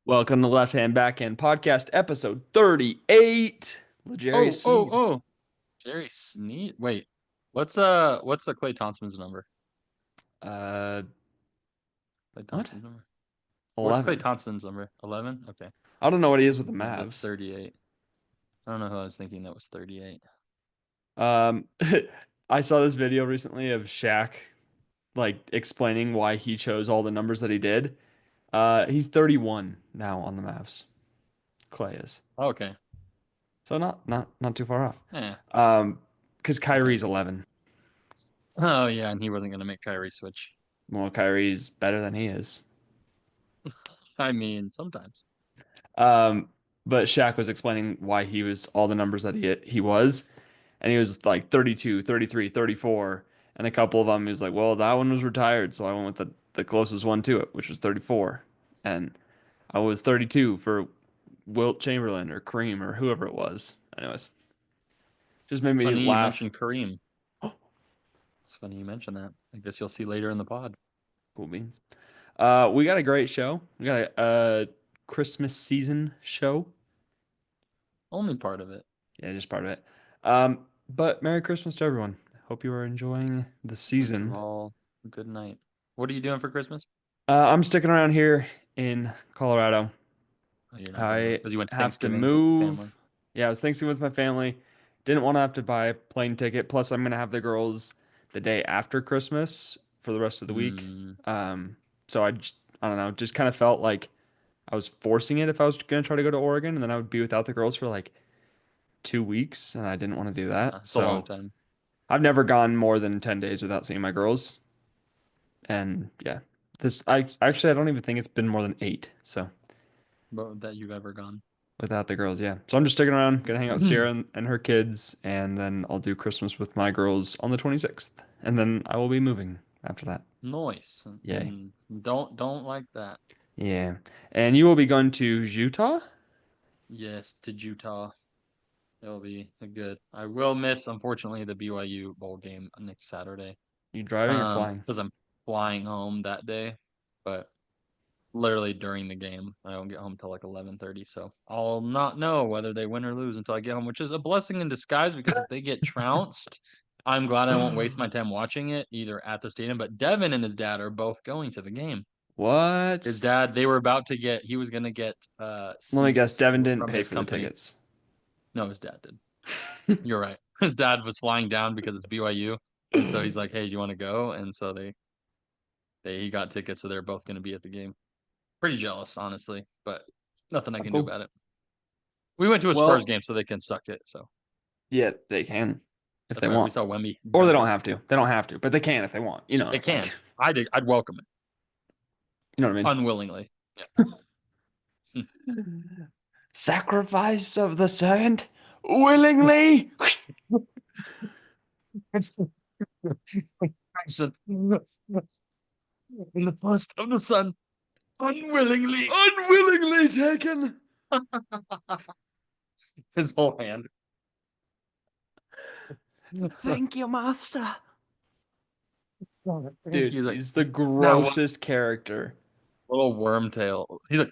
Welcome to Left Hand Backhand Podcast, episode 38. Legarius Oh, oh, Sneed. oh. Jerry Sneed. Wait, what's Clay Thompson's number? Uh, Clay what? Thompson's number. What's Clay 11. Thompson's number? 11? Okay. I don't know what he is with the Yeah, that's Mavs. 38. I don't know who I was thinking that was 38. Um, I saw this video recently of Shaq like explaining why he chose all the numbers that he did. He's 31 now on the Mavs. Clay is. Okay. So not too far off. Yeah. Because Okay. Kyrie's 11. Oh yeah, and he wasn't gonna make Kyrie switch. Well, Kyrie's better than he is. I mean, sometimes. Um, but Shaq was explaining why he was all the numbers that he was. And he was like 32, 33, 34. And a couple of them, he was like, well, that one was retired. So I went with the closest one to it, which was 34. And I was 32 for Wilt Chamberlain or Kareem or whoever it was. Anyways, just made me Funny you laugh. mentioned Kareem. It's funny you mentioned that. I guess you'll see later in the pod. Cool beans. We got a great show. We got a Christmas season show. Only part of it. Yeah, just part of it. But Merry Christmas to everyone. Hope you are enjoying the Winter season. all good night. What are you doing for Christmas? I'm sticking around here in Colorado. Oh, you're not going home I because you went to have to Thanksgiving with the family. move. Yeah, I was Thanksgiving with my family. Didn't want to have to buy a plane ticket. Plus, I'm gonna have the girls the day after Christmas for the rest of the week. Hmm. So I don't know, just kind of felt like I was forcing it if I was gonna try to go to Oregon, and then I would be without the girls for like 2 weeks, and I didn't want to do that. It's a long So time. I've never gone more than 10 days without seeing my girls. And yeah, I don't even think it's been more than eight. So That you've ever gone. without the girls, yeah. So I'm just sticking around, gonna hang out with Sierra and her kids, and then I'll do Christmas with my girls on the 26th, and then I will be moving after that. Noise. Yay. Don't like that. Yeah. And you will be going to Utah? Yes, to Utah. It'll be good. I will miss, unfortunately, the BYU bowl game next Saturday. You driving or flying? Because I'm flying home that day, but literally during the game, I don't get home till like 11:30, so I'll not know whether they win or lose until I get home, which is a blessing in disguise because if they get trounced, I'm glad I won't waste my time watching it either at the stadium. But Devin and his dad are both going to the game. His What? dad, they were about to get, he was gonna get Let me guess, seats Devin didn't from pay his for the company. tickets. No, his dad did. You're right. His dad was flying down because it's BYU, and so he's like, "Hey, do you want to go?" And so he got tickets, so they're both going to be at the game. Pretty jealous, honestly, but nothing I Oh, can do cool. about it. We went to a Spurs Well, game, so they can suck it. So yeah, they can if that's they right. We want. saw Wemby Or they dunk don't it. have to. They don't have to, but they can if they want. They can. I did. I'd welcome it You know what I unwillingly. Yeah. Sacrifice of the servant willingly. Action. In the first of the sun, unwillingly. Unwillingly taken. His whole hand. Thank you, master. Thank Dude, you. Like, he's the now what? grossest character. Little worm tail. He's like,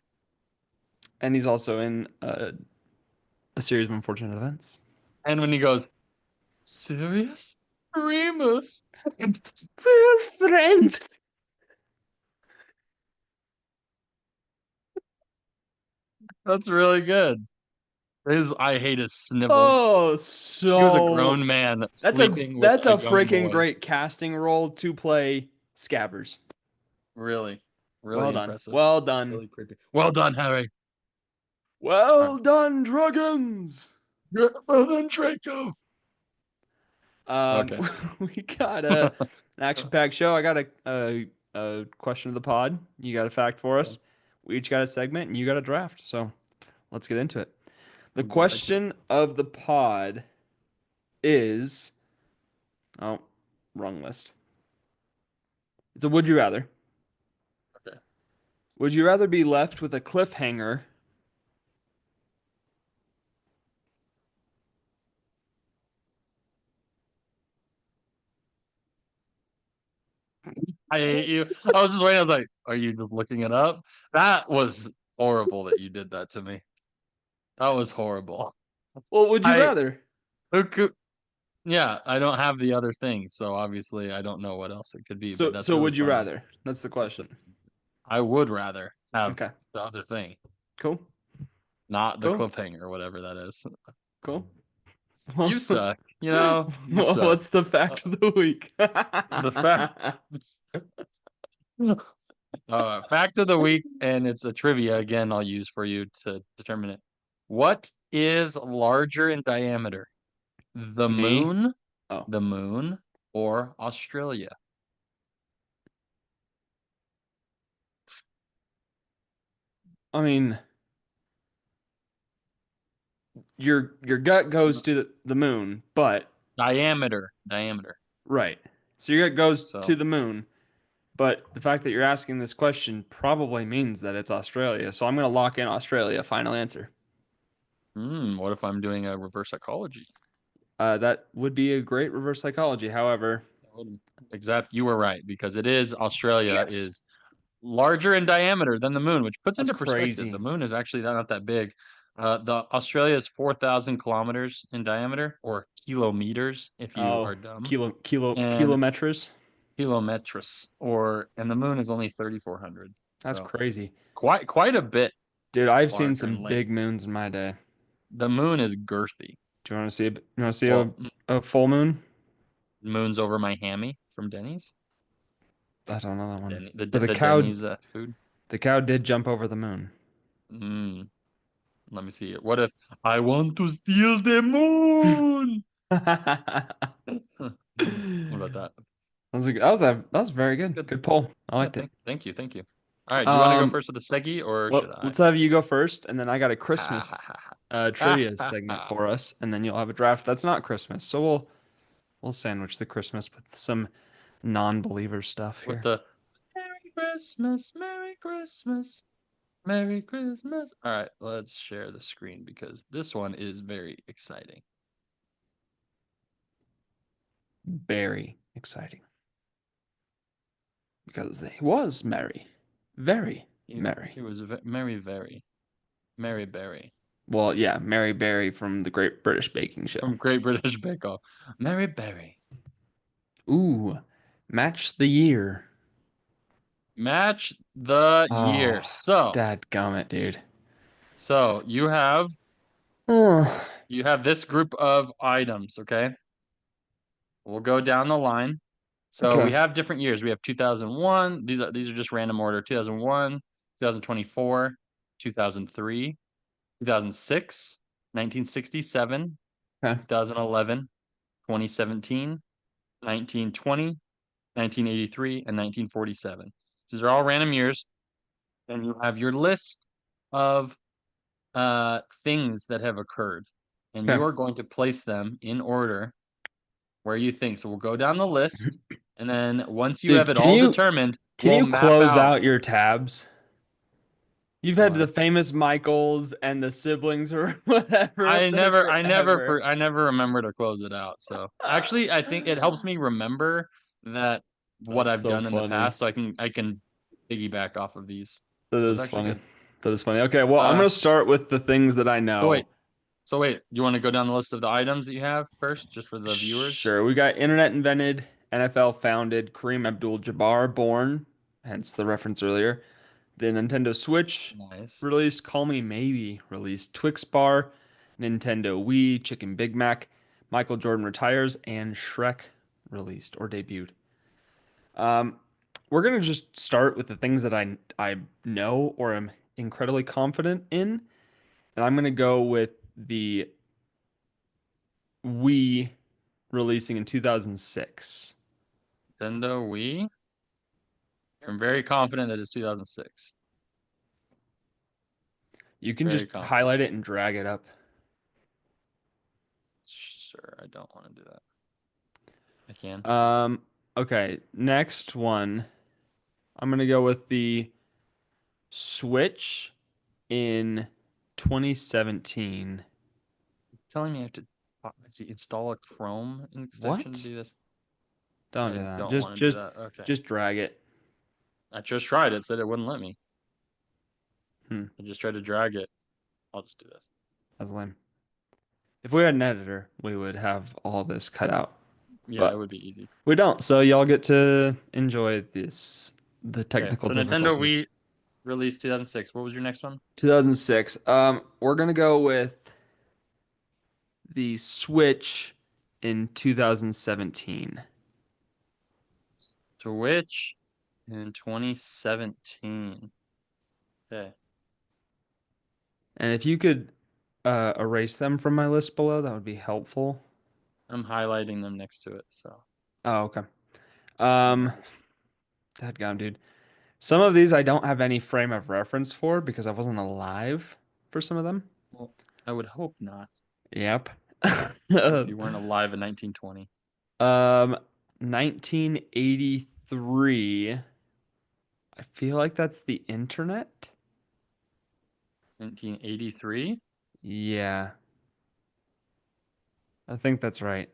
And he's also in a series of unfortunate events. and when he goes, serious? Remus. We're friends. That's really good. I hate his snivel. Oh, He was a grown so man sleeping with that's a a young freaking boy. great casting role to play Scabbers. Really, Well really done. impressive. Well done. Really creepy. Well done, Harry. All right. Well done, Dragons. Well done, Draco. Um, Okay. we got an action-packed show. I got a question of the pod. You got a fact for us. We each got a segment, and you got a draft. So let's get into it. The We'll get right to it. question of the pod is, oh, wrong list. It's a would you rather. Okay. Would you rather be left with a cliffhanger? I hate you. I was just waiting. I was like, are you looking it up? That was horrible that you did that to me. That was horrible. Well, would you I rather? who could, yeah, I don't have the other thing, so obviously I don't know what else it could be, but that's So really would you funny. rather? That's the question. I would rather have Okay. the other thing, Cool. not the Cool. cliffhanger or whatever that is. Cool. You Well, suck. You know, you suck. what's the Uh, fact of the week? the fact fact of the week, and it's a trivia again I'll use for you to determine it. What is larger in diameter? Me? Oh, The moon, or Australia? I mean, your gut goes to the moon, but Diameter. right. So your gut goes to So, the moon, but the fact that you're asking this question probably means that it's Australia. So I'm gonna lock in Australia. Final answer. what if I'm doing a reverse psychology? That would be a great reverse psychology. However, Exact, you were right because it is Australia yes, is larger in diameter than the moon, which puts that's into perspective the crazy. moon is actually not that big. The Australia is 4,000 kilometers in diameter, or kilometers if you Oh, are dumb, and kilometers. kilometers, and the moon is only 3,400. That's So crazy. quite a bit Dude, I've seen larger some in length. big moons in my day. The moon is girthy. Do you want to see you want to see Well, a full moon? moon's over my hammy from Denny's. I don't know that one. Denny, But the Denny's food. the cow did jump over the moon. Mm, let me see it. What if I want to steal the moon? What about that? That was very That's good. good. Good poll. I Yeah, liked it. thank you. All right, do you want to go Um, first with the Segi or should well, I? let's have you go first, and then I got a Ha ha Christmas ha ha. Ha trivia ha segment ha. for us, and then you'll have a draft that's not Christmas. So we'll sandwich the Christmas with some non-believer stuff With here. the Merry Christmas. All right, let's share the screen because this one is very exciting. Very exciting because they was merry, very merry. He was Merry Mary Berry Well, yeah, Mary Berry from the Great British Baking Show. from Great British Bake Off. Mary Berry. Ooh, match the year. Match the year. Oh, So, dadgummit, dude. so Oh, you have this group of items, okay? We'll go down the line. So we okay, have different years. We have 2001. These are just random order. 2001, 2024, 2003, 2006, 1967, okay, 2011, 2017, 1920, 1983, and 1947. These are all random years. And you have your list of things that have occurred. And you okay. are going to place them in order where you think. So we'll go down the list, and then once you have Dude, it all determined, can we'll you map close out. out your tabs? You've had the Why? famous Michaels and the siblings or whatever up there forever. I never remember to close it out. So actually, I think it helps me remember that what That's I've so done in the funny. past, so I can piggyback off of these. That So it's is actually funny. good. That is funny. Okay, well, I'm Uh, gonna start with the things that I so know. wait, do you want to go down the list of the items that you have first, just for the viewers? Sure, we got internet invented, NFL founded, Kareem Abdul-Jabbar born, hence the reference earlier. The Nintendo Switch Nice. released, Call Me Maybe released, Twix Bar, Nintendo Wii, Chicken Big Mac, Michael Jordan retires, and Shrek released or debuted. Um, we're gonna just start with the things that I know or am incredibly confident in, and I'm gonna go with the Wii releasing in 2006. Nintendo Wii. I'm very confident that it's 2006. You can Very just confident. highlight it and drag it up. Sure, I don't want to do that. I can. Um, okay, next one. I'm gonna go with the Switch in 2017. Telling me I have to install a Chrome extension to What? do this. Don't do I that. don't want to do Just that. Okay. just drag it. I just tried it, said it wouldn't let me. Hmm, I just tried to drag it. I'll just do this. that's lame. If we had an editor, we would have all this cut out, Yeah, it but would be easy. we don't. So y'all get to enjoy the Okay, technical so Nintendo difficulties. Wii released 2006. What was your next one? 2006. We're gonna go with the Switch in 2017. Switch in 2017. Okay, And if you could erase them from my list below, that would be helpful. I'm highlighting them next to it, so Oh, okay. no Um, worries. Dadgum, dude. Some of these I don't have any frame of reference for because I wasn't alive for some of them. Well, I would hope not. Yep. I hope you weren't alive in 1920. Um, 1983. I feel like that's the internet. 1983. Yeah, I think that's right.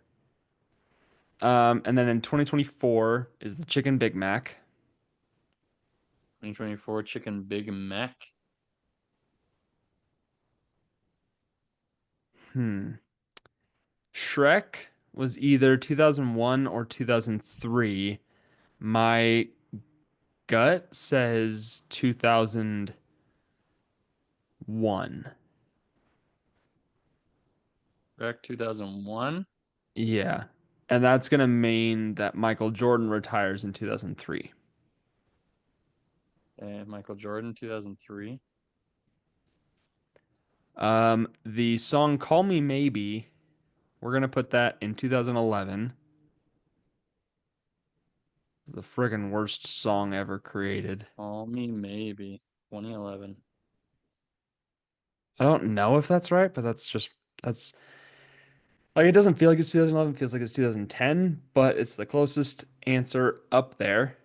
And then in 2024 is the Chicken Big Mac. 2024 Chicken Big Mac. Hmm. Shrek was either 2001 or 2003. My gut says 2001. Back 2001. Yeah. And that's going to mean that Michael Jordan retires in 2003. And Michael Jordan 2003. The song Call Me Maybe, we're going to put that in 2011. It's the friggin' worst song ever created. Call Me Maybe 2011. I don't know if that's right, but that's like it doesn't feel like it's 2011, it feels like it's 2010, but it's the closest answer up there.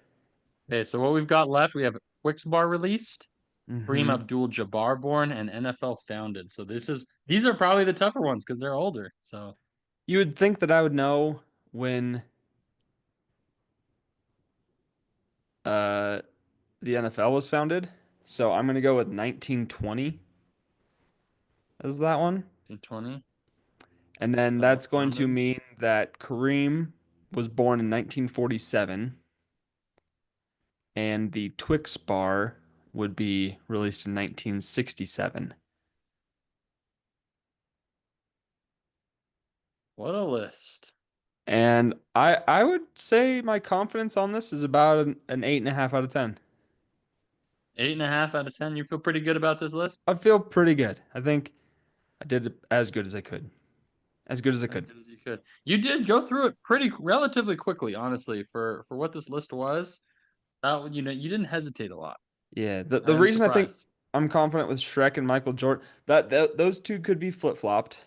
Okay, so what we've got left, we have Quix Bar released, Kareem Hmm. Abdul-Jabbar born, and NFL founded. So these are probably the tougher ones because they're older. So You would think that I would know when uh the NFL was founded. So I'm gonna go with 1920 as that one. 1920, And then NFL that's going to founded. mean that Kareem was born in 1947 and the Twix bar would be released in 1967. What a list. And I would say my confidence on this is about an 8.5 out of 10. 8.5 out of 10. You feel pretty good about this list? I feel pretty good. I think I did as good as I could. As good as I As could. good as you could. You did go through it pretty relatively quickly, honestly, for what this list was. That you didn't hesitate a lot. Yeah, the I am reason I think surprised. I'm confident with Shrek and Michael Jordan that those two could be flip-flopped,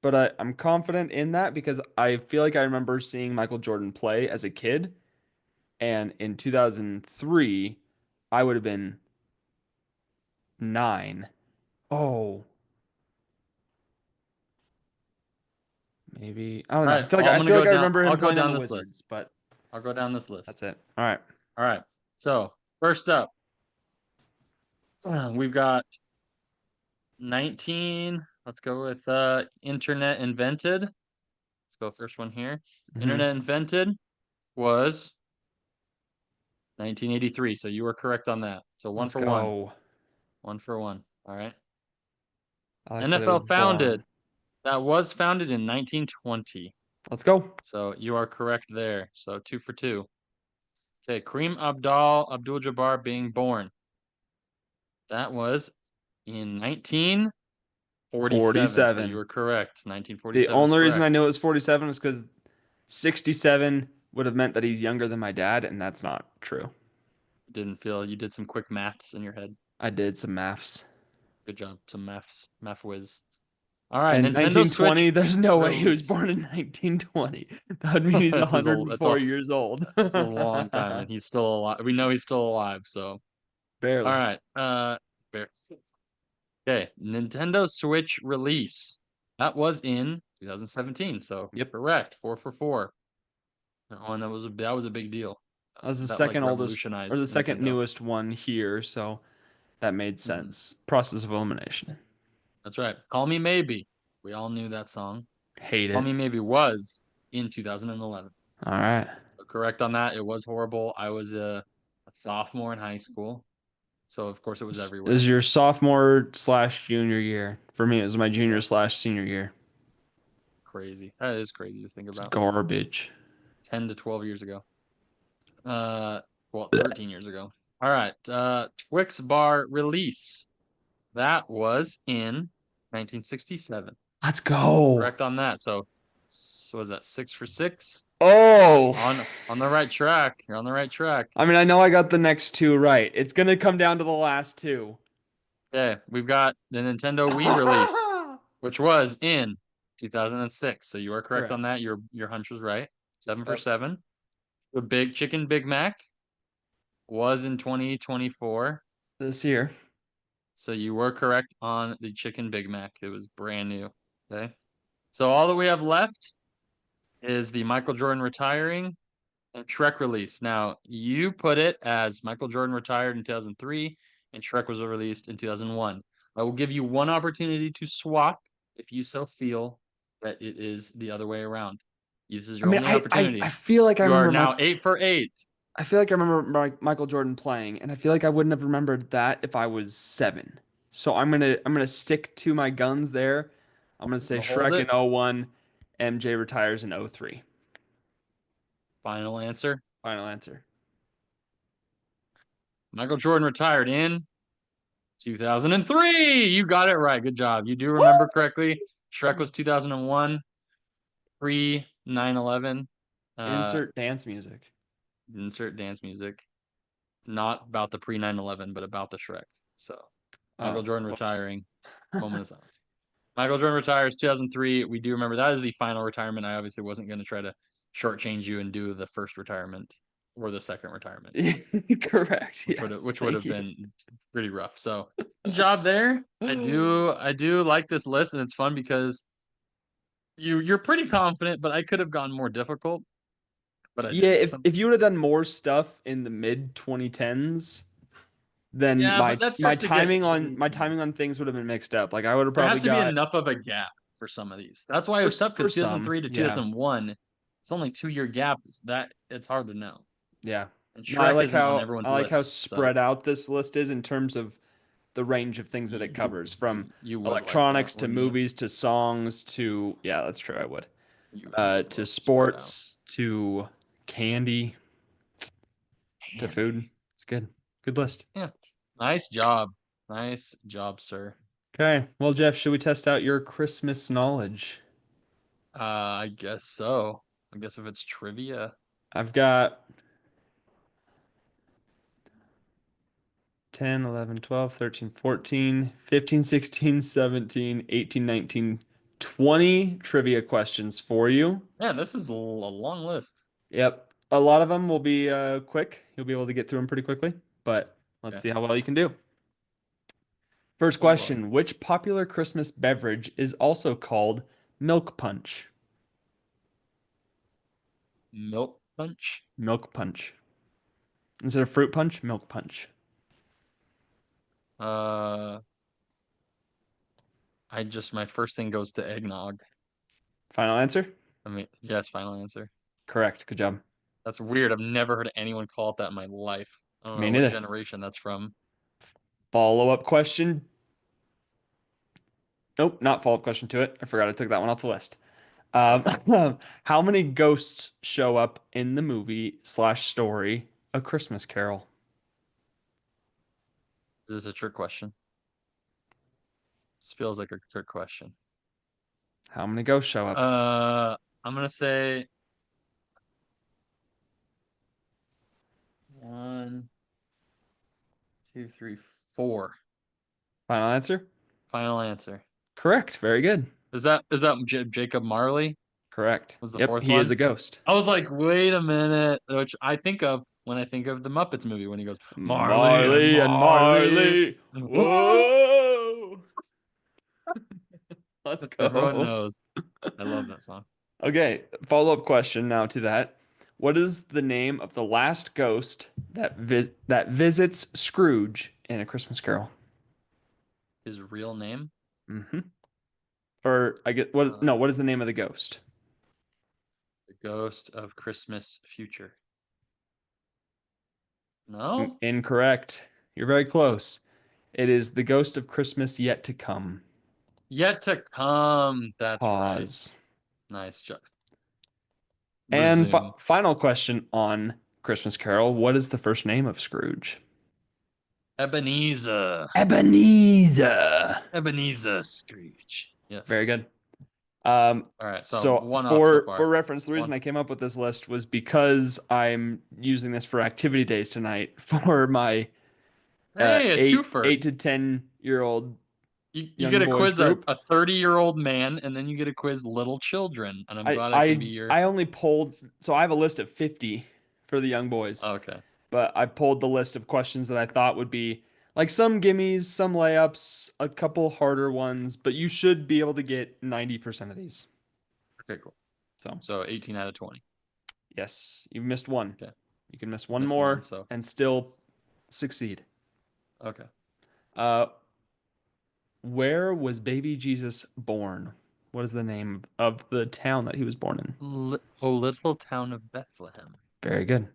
but I'm confident in that because I feel like I remember seeing Michael Jordan play as a kid, and in 2003, I would have been 9. Oh, maybe I don't All know. right, well, I'm I gonna feel like go I down. remember I'll him go playing on down the this Wizards, list. but I'll go down this list. that's it. All right. All right. So first up, we've got 19. Let's go with internet invented. Let's go first one here. Hmm. Internet invented was 1983. So you were correct on that. So one Let's for one. go. One for one. All right. I like that it NFL was founded. born. That was founded in 1920. Let's go. So you are correct there. So two for two. Okay, Kareem Abdul-Jabbar being born. That was in 1947. So you 47. were correct. The 1947 is only reason I correct. knew it was 47 is because 67 would have meant that he's younger than my dad, and that's not true. Didn't feel you did some quick maths in your head. I did some maths. Good job. Some math whiz. All right, And Nintendo Switch 1920, there's no way he was released. born in 1920. That would mean he's It's 104 years old. a long time, and he's still alive. We know he's still alive. So, all Barely. right. Bear- okay, Nintendo Switch release. That was in 2017. So Yep. correct. Four for four. Oh, and that was a big deal. That was the That like second oldest or the revolutionized second Nintendo. newest one here, so That made Hmm. sense. Process of elimination. That's right. Call Me Maybe. We all knew that song. Hate Call it. Me Maybe was in 2011. All right. So correct on that. It was horrible. I was a sophomore in high school. So, of course, it was This is everywhere. your sophomore slash junior year. For me, it was my junior Yeah, slash senior year. crazy. That is crazy to think It's about. garbage. 10 to 12 years ago. Uh, well, 13 years ago. All right. Twix bar release. That was in 1967. Let's So go. correct on that. So was that 6 for 6? Oh. On the right track. You're on the right track. I mean, I know I got the next two right. It's gonna come down to the last two. Okay, we've got the Nintendo Wii release, which was in 2006. So you are correct on Correct. that. Your hunch was right. Seven for Yep. seven. The Big Chicken Big Mac was in 2024. This year. So you were correct on the Chicken Big Mac. It was brand new. Okay. So all that we have left is the Michael Jordan retiring and Shrek release. Now, you put it as Michael Jordan retired in 2003 and Shrek was released in 2001. I will give you one opportunity to swap if you so feel that it is the other way around. This is I your mean, only I opportunity. feel like I You are remember now 8 for 8. I feel like I remember Michael Jordan playing, and I feel like I wouldn't have remembered that if I was 7. So I'm gonna stick to my guns there. I'm gonna say Gonna hold Shrek in it. '01, MJ retires in '03. Final answer. Final answer. Michael Jordan retired in 2003. You got it right. Good job. You do Woo! remember correctly. Shrek was 2001, pre 9/11. Uh, Insert dance music. insert dance music. Not about the pre 9/11, but about the Shrek. So, Michael Oh, Jordan whoops. retiring. Moment of silence. Michael Jordan retires 2003. We do remember that is the final retirement. I obviously wasn't going to try to shortchange you and do the first retirement or the second retirement, Correct. Yes. which would Thank have you. been pretty rough. So, good job there. I do like this list, and it's fun because you're pretty confident, but I could have gone more difficult, but I Yeah, didn't. if So if you would have done more stuff in the mid 2010s, then yeah, but that starts to get my timing on things would have been mixed up. Like I would have there probably has to be got enough of a gap for some of these. That's why it for was tough for because some. 2003 to Yeah. 2001, it's only 2 year gap. It's hard to know. Yeah. And No, I Shrek like isn't on how everyone's I like how list, so spread out this list is in terms of the range of things that it you covers, from you would like electronics that, to wouldn't you? movies to songs to yeah, that's true, I would. You would To love spread out. sports to candy to food. Handy. It's good. Good list. Yeah. Nice job. Nice job, sir. Okay. Well, Jeff, should we test out your Christmas knowledge? I guess so. I guess if it's trivia. I've got 10, 11, 12, 13, 14, 15, 16, 17, 18, 19, 20 trivia questions for you. Man, this is a long list. Yep. A lot of them will be quick. You'll be able to get through them pretty quickly, but let's Okay. see how well you can do. First Oh boy. question, which popular Christmas beverage is also called milk punch? Milk punch. Milk punch. Instead of fruit punch, milk punch. Uh, my first thing goes to eggnog. Final answer? I mean, yes, final answer. Correct. Good job. That's weird. I've never heard anyone call it that in my life. I don't Me know what neither. generation that's from. Follow-up question. Nope, not follow-up question to it. I forgot I took that one off the list. Okay. How many ghosts show up in the movie slash story A Christmas Carol? Is this a trick question? This feels like a trick question. How many ghosts show up? I'm gonna say one, two, three, four. Final answer? Final answer. Correct. Very good. Is that Jacob Marley Correct. was the Yep, fourth he is one? a ghost. I was like, wait a minute, which I think of when I think of the Muppets movie when he goes Marley and Marley and Marley. Marley. Whoa! Let's Everyone go. knows. I love that song. Okay, follow-up question now to that. What is the name of the last ghost that visits Scrooge in A Christmas Carol? His real name? Hmm. Or I get what? Uh, No, what is the name of the ghost? the Ghost of Christmas Future. No? Incorrect. You're very close. It is the ghost of Christmas yet to come. Yet to come. That's right. Pause. Nice job. And Resume. final question on Christmas Carol. What is the first name of Scrooge? Ebenezer. Ebenezer. Ebenezer Scrooge. Very Yes. good. All right. So So one off so for far. reference, the reason One. I came up with this list was because I'm using this for activity days tonight for my Hey, a twofer. 8 to 10 year old You young get a boys quiz a group. 30-year-old man, and then you get a quiz little children. And I'm I glad I can be I your. I only pulled, so I have a list of 50 for the young boys, Okay. but I pulled the list of questions that I thought would be like some gimmies, some layups, a couple harder ones, but you should be able to get 90% of these. Okay, cool. So, So 18 out of 20. yes, you've missed one. Okay. You can miss one Missed one. more So, and still succeed. okay. Uh, where was baby Jesus born? What is the name of the town that he was born in? Oh, little town of Bethlehem. Very good.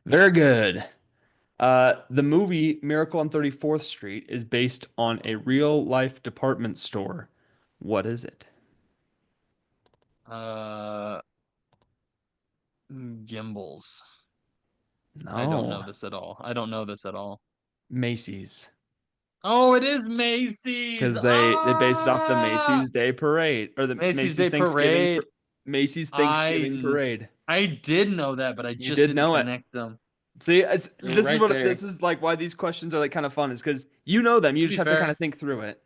Very good. The movie Miracle on 34th Street is based on a real life department store. What is it? Uh, Gimbals. I don't know No, this at all. I don't know this at all. Macy's. Oh, it is Macy's. Because they based it off the Ah, Macy's Day Parade or the Macy's Day Parade. Macy's I Thanksgiving Parade. I did know that, but I You just did didn't know it. connect them. See, You're right there. this is like why these questions are like kind of fun is because you know them. You To just be have to kind fair, of think through it.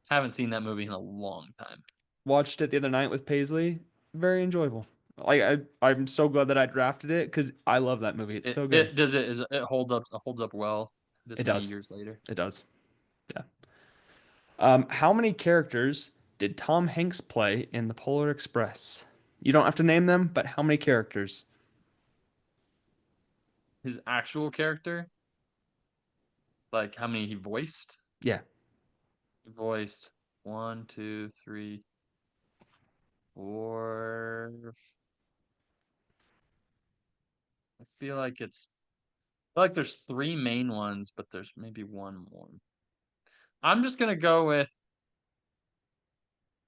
haven't seen that movie in a long time. Watched it the other night with Paisley. Very enjoyable. Like I'm so glad that I drafted it because I love that movie. It's so good. It holds up well It this many does. years later. It does. Yeah. How many characters did Tom Hanks play in The Polar Express? You don't have to name them, but how many characters? His actual character, like how many he voiced? Yeah, He voiced one, two, three, four. I feel like there's three main ones, but there's maybe one more. I'm just gonna go with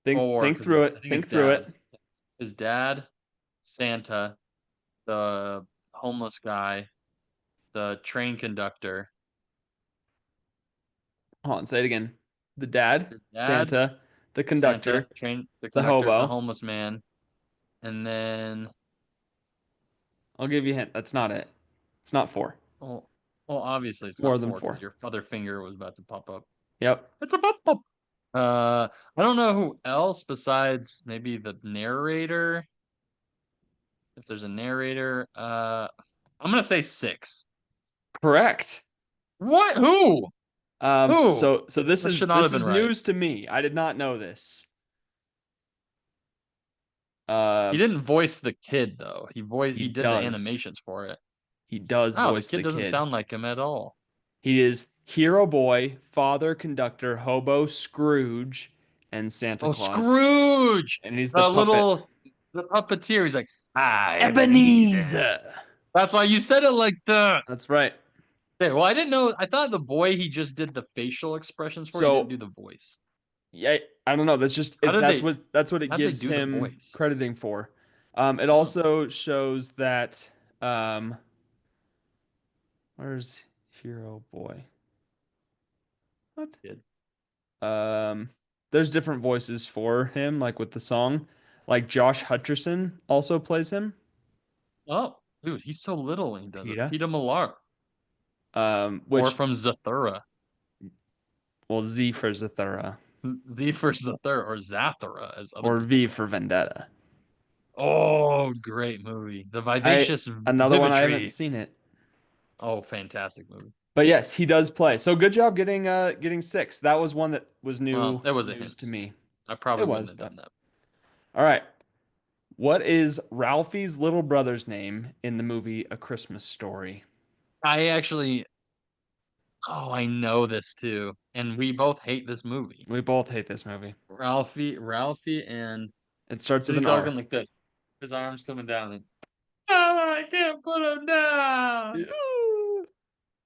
four think because through I it. think Think through it. his dad, Santa, the homeless guy, the train conductor, Hold on, say it again. The dad, his dad, Santa, the Santa, conductor, the the conductor, the hobo. homeless man, and then I'll give you a hint. That's not it. It's not four. oh, well, obviously It's it's more not than four because four. your other finger was about to pop up. Yep. It's a pop pop. I don't know who else besides maybe the narrator. If there's a narrator, I'm gonna say six. Correct. What? Who? Who? So That should not have this been is right. news to me. I did not know this. He Uh, didn't voice the kid though. he He did the does. animations for it. He does Oh, the voice kid the doesn't kid. sound like him at all. He is hero boy, father conductor, hobo Scrooge, and Santa Oh, Claus. Scrooge, And he's the the puppet. little the puppeteer. He's like, I Ebenezer. Ebenezer. That's why you said it like that. That's right. Okay, well, I didn't know. I thought the boy he just did the facial expressions for. He didn't So do the voice. yeah, I don't know. That's what it How did they gives do the him voice? crediting for. It Oh, also shows that where's hero boy? What? kid. Um, there's different voices for him, like with the song. Like Josh Hutcherson also plays him. Oh, dude, he's so little when he does it. PETA. Peter Millar, or Which from Zathura, well Z for Zathura the for Zathura, or Zathura, as other or people V call for him. Vendetta. Oh, great movie. The I Vivacious Another one I haven't Vivitry. seen it. Oh, fantastic movie. But yes, he does play. So good job getting six. That was one that was Well, that was a news to hint. me. I It probably was, wouldn't have but done that. all right. What is Ralphie's little brother's name in the movie A Christmas Story? I actually Oh, I know this too. And we both hate this movie. We both hate this movie. Ralphie, and It starts with because an he's always R. going like this. His arms coming down. And, oh, I can't put him down. Ew.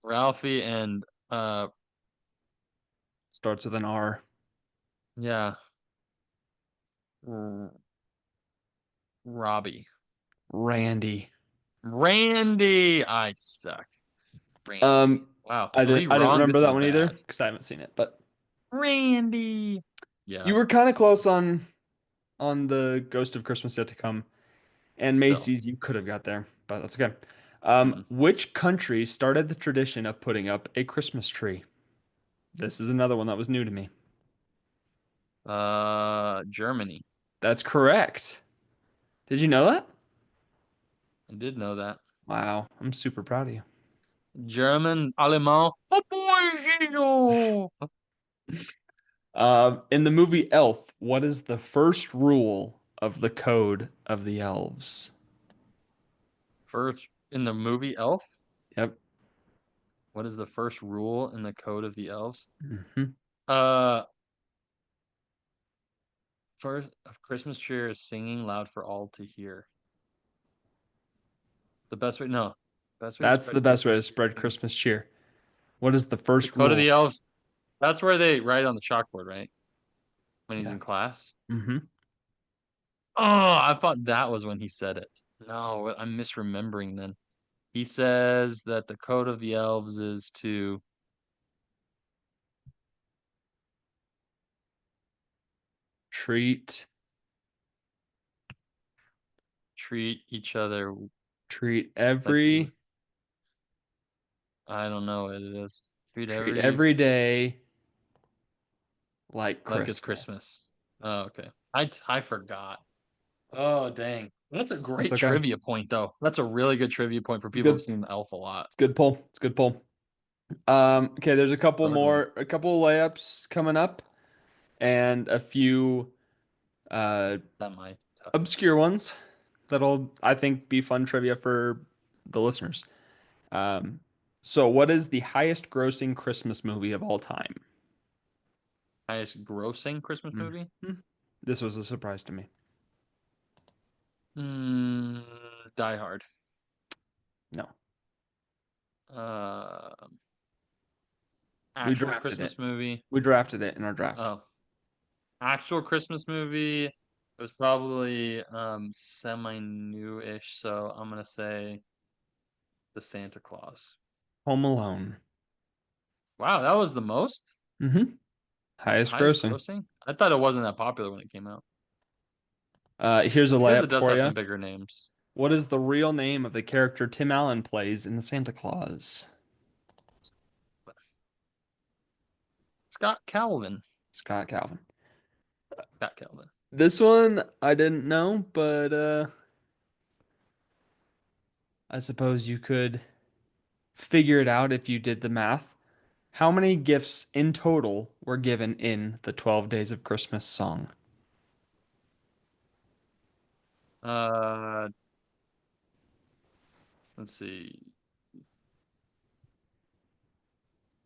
Ralphie and uh, Starts with an R. yeah, R- Robbie, Randy. Randy. I suck. Randy. Wow, three I didn't wrong. remember This that is one either bad. because I haven't seen it, but Randy. you Yeah, were kind of close on the Ghost of Christmas Yet to Come and still. Macy's. You could have got there, but that's okay. Mm. Which country started the tradition of putting up a Christmas tree? This is another one that was new to me. Germany. That's correct. Did you know that? I did know that. Wow, I'm super proud of you. German, Allemand. Oh boy, Gino. In the movie Elf, what is the first rule of the code of the elves? First in the movie Elf, Yep. what is the first rule in the code of the elves? Hmm. Uh, first of Christmas cheer is singing loud for all to hear. The best way, no, best way to That's the spread best way Christmas to cheer is spread singing. Christmas cheer. What is the The first code of rule? the elves. That's where they write on the chalkboard, right? When he's Yeah. in class. Hmm. Oh, I thought that was when he said it. No, I'm misremembering then. He says that the code of the elves is to Treat treat each other treat like every I don't know what it is. Treat treat every every day like like it's Christmas. Christmas. Oh, okay. I forgot. Oh, dang. That's a That's great okay. trivia point, though. That's a really good trivia point for It's a people who've good seen Elf a lot. it's a good pull. It's a good pull. Okay, there's Totally. a couple layups coming up and a few uh That might tough. obscure ones that'll I think be fun trivia for the listeners. Um, so what is the highest grossing Christmas movie of all time? Highest grossing Christmas movie? Mhm. This was a surprise to me. Mm, Die Hard. No, Uh, we Actual drafted it. Christmas movie. We drafted it in our draft. Oh, actual Christmas movie. It was probably semi-new-ish, so I'm gonna say The Santa Claus. Home Alone. Wow, that was the most? Mm-hmm. The Highest highest grossing. grossing? I thought it wasn't that popular when it came out. Here's a I guess it layup does for have you. some bigger names. What is the real name of the character Tim Allen plays in the Santa Claus? Scott Calvin. Scott Calvin. Scott Calvin. This one I didn't know, but I suppose you could figure it out if you did the math. How many gifts in total were given in the 12 Days of Christmas song? Uh, let's see.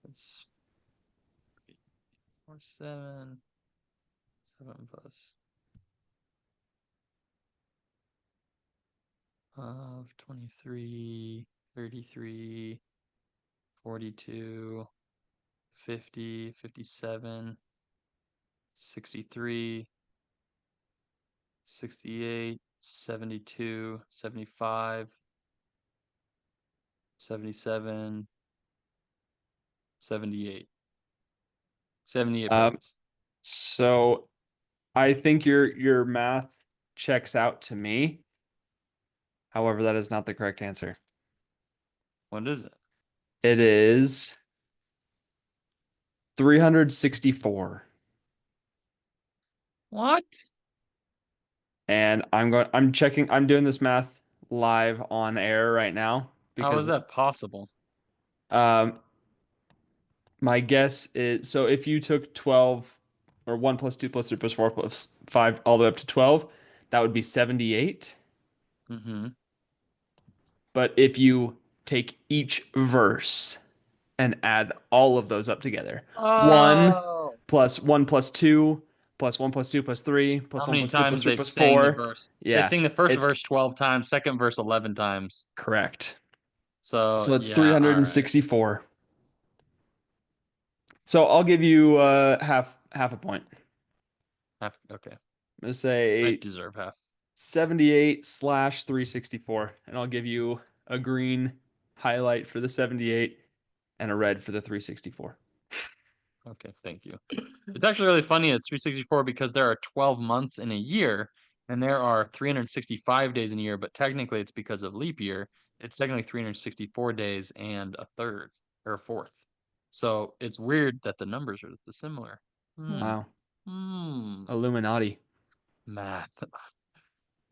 It's 4, 7, 7 plus 23, 33, 42, 50, 57, 63, 68, 72, 75, 77, 78. 78 Um, presents. so I think your math checks out to me. However, that is not the correct answer. What is it? It is 364. What? And I'm doing this math live on air right now How is because that possible? um my guess is so if you took 12 or 1 plus 2 plus 3 plus 4 plus 5 all the way up to 12, that would be 78. Mm-hmm. But if you take each verse and add all of those up together. 1 Oh, plus 1 plus 2 plus 1 plus 2 plus 3 plus how 1 many plus 2 plus times 3 they've plus sang the 4. verse? They Yeah, sing the first it's verse 12 times, second verse 11 times. correct. So So it's yeah, all right. 364. So I'll give you half a point. Okay, I'm gonna I say deserve half. 78 slash 364, and I'll give you a green highlight for the 78 and a red for the 364. Okay, thank you. It's actually really funny. It's 364 because there are 12 months in a year and there are 365 days in a year, but technically it's because of leap year. It's technically 364 days and a third or a fourth. So it's weird that the numbers are similar. Hmm. Wow. Hmm. Illuminati. Math.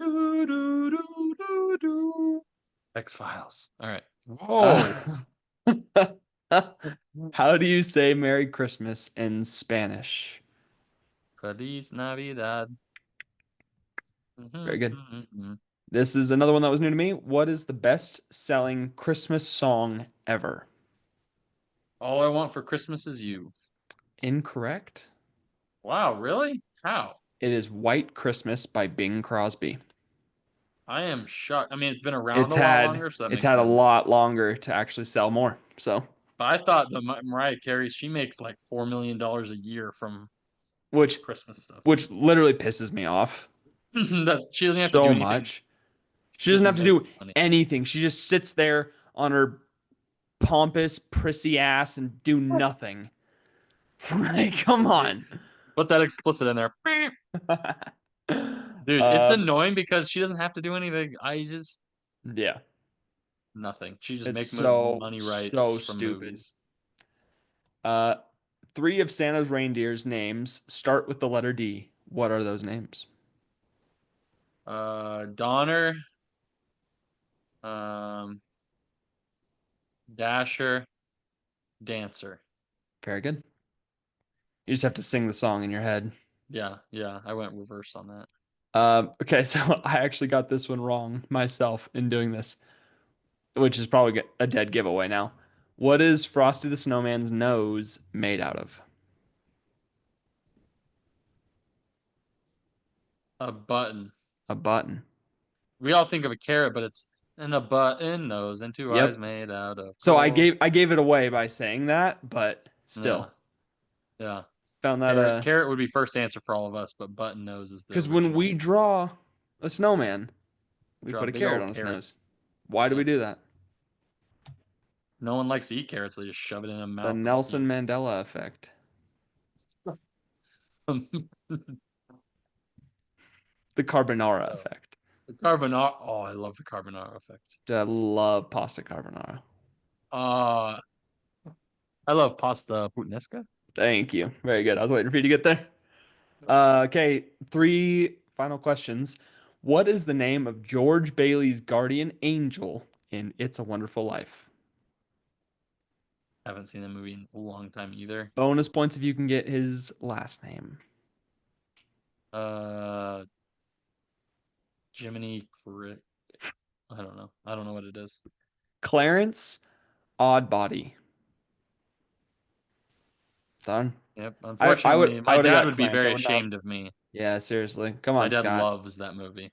Do, do, do, do, do. X-Files. All right. Whoa. Uh, how do you say Merry Christmas in Spanish? Feliz Navidad. Very good. Mhm. This is another one that was new to me. What is the best-selling Christmas song ever? All I want for Christmas is you. Incorrect. Wow, really? How? It is White Christmas by Bing Crosby. I am shocked. I mean, it's been around It's a lot had longer, so that it's makes had a sense. lot longer to actually sell more. So, But I thought the Mariah Carey, she makes like $4 million a year from which Christmas stuff. which literally pisses me off That she doesn't have to do so anything. much. She She doesn't just have to makes do money. anything. She just sits there on her pompous, prissy ass and do nothing. Like, come on. Put that explicit in there. Dude, it's Um, annoying because she doesn't have to do anything. I just yeah, nothing. She just it's make money so rights from stupid. movies. Uh, three of Santa's reindeer's names start with the letter D. What are those names? Donner, um, Dasher, Dancer. Very good. You just have to sing the song in your head. Yeah, yeah, I went reverse on that. Okay, so I actually got this one wrong myself in doing this, which is probably a dead giveaway now. What is Frosty the Snowman's nose made out of? A button. A button. We all think of a carrot, but it's and a button nose and two eyes Yep. made out of So coal. I gave it away by saying that, but Yeah, still yeah. found that Carrot would be first answer for all of us, but button nose is the because when original. we draw a snowman, we Draw a put a big carrot old on his carrot. nose. Why do we Yep. do that? No one likes to eat carrots. They just shove it in a The mouth of all. Nelson Mandela effect. The carbonara Oh, effect. the carbonara. Oh, I love the carbonara effect. I love pasta carbonara. Uh, I love pasta puttanesca. Thank you. Very good. I was waiting for you to get there. Okay, three final questions. What is the name of George Bailey's guardian angel in It's a Wonderful Life? Haven't seen the movie in a long time either. Bonus points if you can get his last name. Uh, Jiminy Crick. I don't know. I don't know what it is. Clarence Oddbody. Done. Yep. Unfortunately, I my would have dad got would be Clarence. I very would not. ashamed of me. Yeah, seriously. Come My on, dad Scott. loves that movie.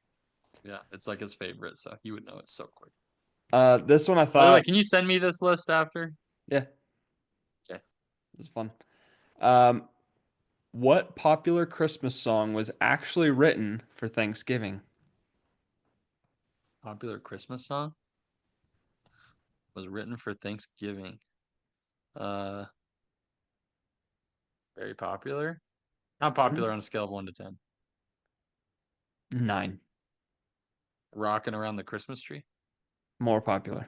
Yeah, it's like his favorite, so he would know it so quick. This one I By the way, thought, can you send me this list after? yeah, Okay. this is fun. Um, what popular Christmas song was actually written for Thanksgiving? Popular Christmas song was written for Thanksgiving. Uh, very popular. How Hmm? popular on a scale of 1 to 10? 9. Rocking around the Christmas tree. More popular.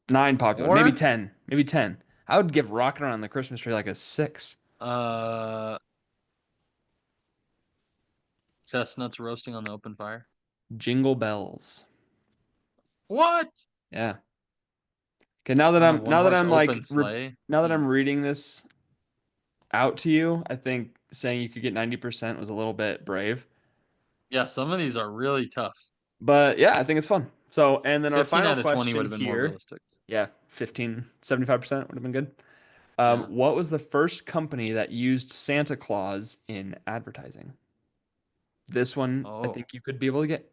9 popular. Maybe More. 10. Maybe 10. I would give Rockin' Around the Christmas Tree like a 6. Uh, Chestnuts roasting on the open fire. Jingle Bells. What? Yeah. Okay, On a one now that horse I'm open like sleigh. now that Hmm. I'm reading this out to you, I think saying you could get 90% was a little bit brave. Yeah, some of these are really tough. But yeah, I think it's fun. So, and then our 15 final out of 20 would question have been more here, realistic. yeah, 15, 75% would have been good. Yeah. What was the first company that used Santa Claus in advertising? This one, I Oh, think you could be able to get.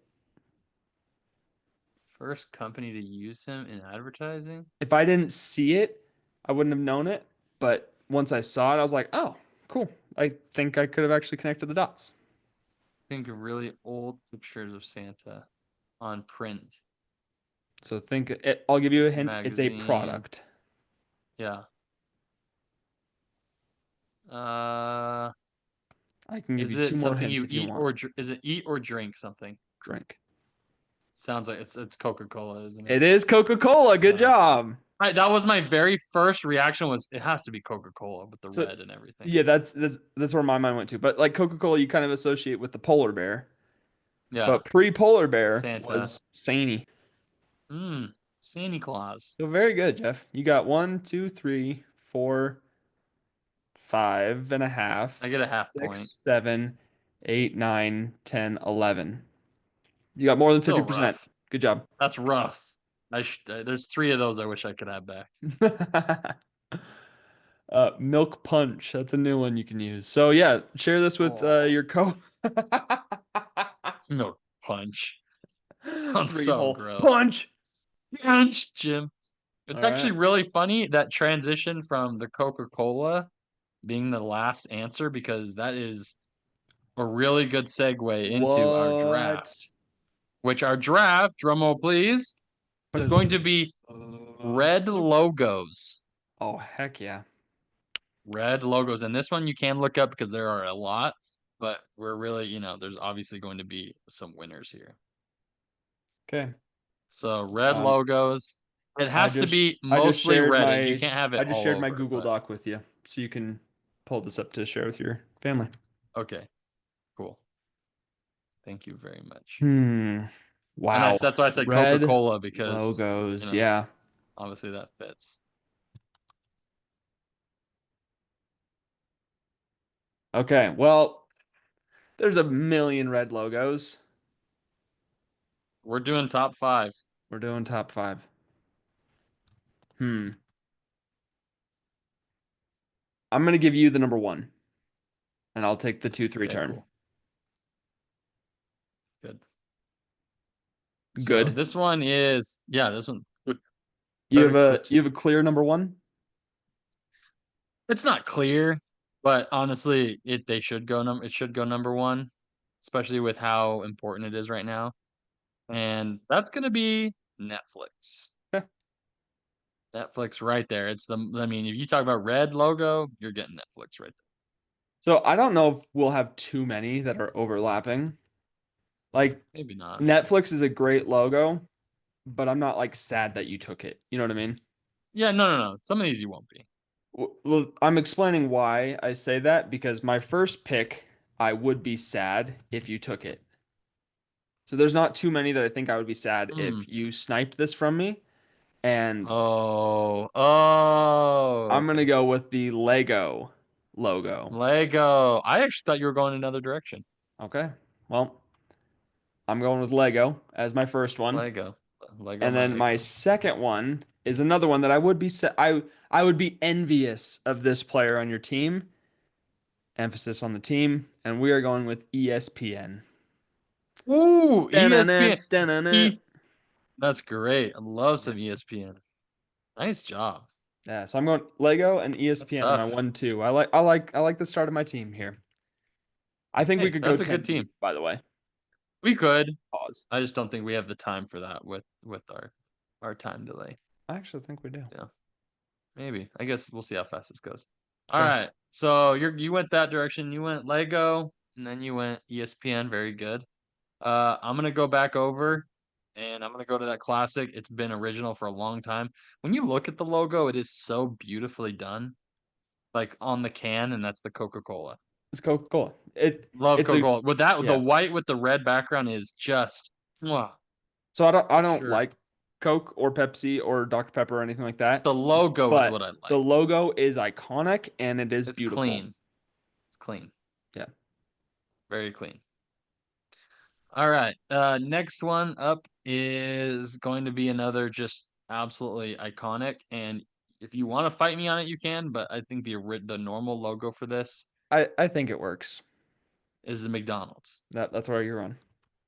first company to use him in advertising? If I didn't see it, I wouldn't have known it. But once I saw it, I was like, oh, cool. I think I could have actually connected the dots. Think of really old pictures of Santa on print So I'll give you a hint. It's a magazine. product. Yeah. Uh, I can give you is two it more something hints you if you eat want. or is it eat or drink something? Drink. Sounds like it's Coca-Cola, isn't it? It is Coca-Cola. Good Yeah. job. That was my very first reaction was it has to be Coca-Cola with the So red and everything. yeah, that's where my mind went to. But like Coca-Cola, you kind of associate with the polar bear. Yeah. But pre-polar bear Santa. was Sany. Santa Claus. So very good, Jeff. You got one, two, three, four, five and a I half, get a half point. 6, 7, 8, 9, 10, 11. You got more than Still 50%. rough. Good job. That's rough. There's three of those I wish I could have back. Milk punch. That's a new one you can use. So yeah, share this with Oh, your co no punch. Sounds three so hole gross. punch. Punch, Jim. All It's actually right. really funny that transition from the Coca-Cola being the last answer because that is a really good segue into our What? draft, which our draft, drumroll please, is going to be red logos. Oh, heck yeah. Red logos. And this one you can look up because there are a lot, but we're really, there's obviously going to be some winners here. Okay. So red Um, logos. It I has to just be I just mostly shared redded. You my can't have it I just all shared my over, Google but Doc with you, so you can pull this up to share with your family. okay, cool. Thank you very much. Hmm. And Wow. that's why I said Red Coca-Cola because, logos. Yeah. obviously that fits. Okay. Well, there's a million red logos. We're doing top five. We're doing top five. Hmm. I'm gonna give you the number one, and I'll take the 2-3 Okay, turn. cool. Good. So Good. this one is, yeah, this one good. You have Very a good you too. have a clear number one. It's not clear, but honestly, it should go number one, especially with how important it is right now. And that's gonna be Netflix. Netflix right there. I mean, if you talk about red logo, you're getting Netflix right So I don't know if we'll have too many that are overlapping. Like there. Maybe not. Netflix is a great logo, but I'm not like sad that you took it. You know what I mean? Yeah, no, no, no. Some of these you won't be. Well, I'm explaining why I say that because my first pick, I would be sad if you took it. So there's not too many that I think I would be sad Hmm. if you sniped this from me. And Oh, I'm gonna okay. go with the Lego logo. Lego. I actually thought you were going another direction. Okay. Well, I'm going with Lego as my first one. Lego. Lego And my then my Lego. second one is another one that I would be I would be envious of this player on your team. Emphasis on the team, and we are going with ESPN. Ooh, Da-na-na, ESPN. da-na-na. That's great. I love Yeah. some ESPN. Nice job. Yeah, so I'm going Lego and That's ESPN in my tough. 1-2. I like the start of my team here. I think we Hey, could go that's a 10 good deep, team. by the way. We could. Pause. I just don't think we have the time for that with our time delay. I actually think we do. Yeah, maybe. I guess we'll see how fast this goes. All Okay. right. So you went that direction. You went Lego, and then you went ESPN. Very good. I'm gonna go back over, and I'm gonna go to that classic. It's been original for a long time. When you look at the logo, it is so beautifully done, like on the can, and that's the Coca-Cola. It's Coca-Cola. Love It's a Coca-Cola. With that, the yeah. white with the red background is just, mwah, So I for don't sure. like Coke or Pepsi or Dr. Pepper or anything like that, The logo is what but I the like. logo is iconic and it is It's beautiful. clean. It's clean. Yeah. Very clean. All right. Next one up is going to be another just absolutely iconic, and If you want to fight me on it, you can. But I think the normal logo for this I think it works. is the McDonald's. That's where you're on.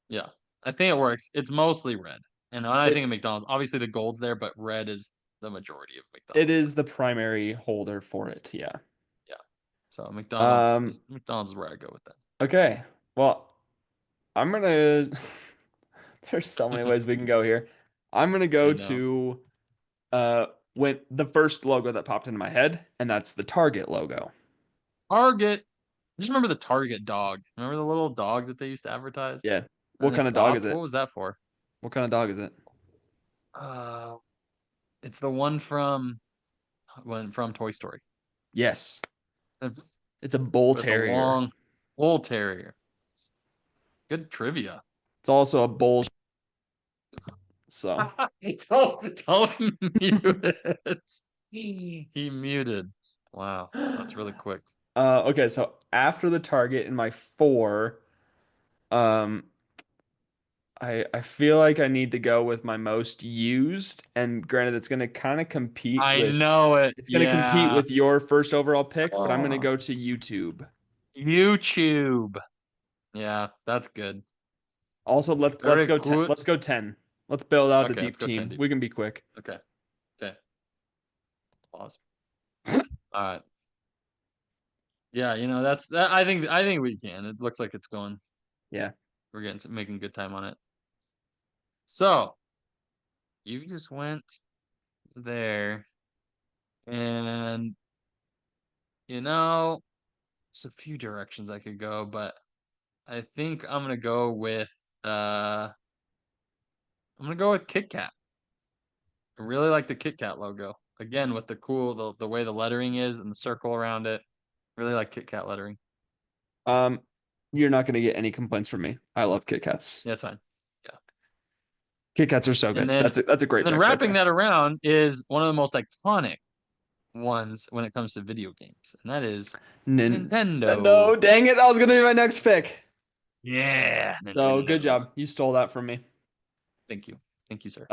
Yeah, I think it works. It's mostly red, and when I think of It McDonald's, obviously the gold's there, but red is the majority of it McDonald's stuff. is the primary holder for it. Yeah. Yeah, so McDonald's Um. is McDonald's is where I go with Okay. Well, I'm gonna. There's so many that. ways we can go here. I'm gonna I go know. to when the first logo that popped into my head, and that's the Target logo. Target. I just remember the Target dog. Remember the little dog that they used to advertise, Yeah. and What they kind of dog is stopped. What it? was that for? What kind of dog is it? Uh, it's the one from Toy Story. Yes. Uh, It's a bull with the terrier. long bull terrier. Good trivia. It's also a bull. So. Don't mute it. He muted. Wow, that's really quick. Okay, so after the Target in my four, um, I feel like I need to go with my most used, and granted, it's going to kind of compete I with know it. it's going to compete Yeah. with your first overall pick, but I'm going to Oh, go to YouTube. YouTube. Yeah, that's good. Also, let's Very go cool. let's go 10. Let's build out a Okay, let's deep go 10 team. deep. We can be quick. Okay. Okay. Pause. All right. Yeah, that's that. I think we can. It looks like it's going. Yeah. We're making good time on it. So you just went there, and you know, there's a few directions I could go, but I think uh I'm gonna go with Kit Kat. I really like the Kit Kat logo. Again, with the way the lettering is and the circle around it. Really like Kit Kat lettering. Um, you're not going to get any complaints from me. I love Kit Kats. Yeah, it's fine. Yeah. Kit Kats are so And good. then That's a and great then pick right wrapping there. that around is one of the most iconic ones when it comes to video games, and that is Nintendo. Nintendo. Dang it, that was going to be my next pick. Yeah, So good Nintendo. job. You stole that from me. Thank you. Thank you, sir.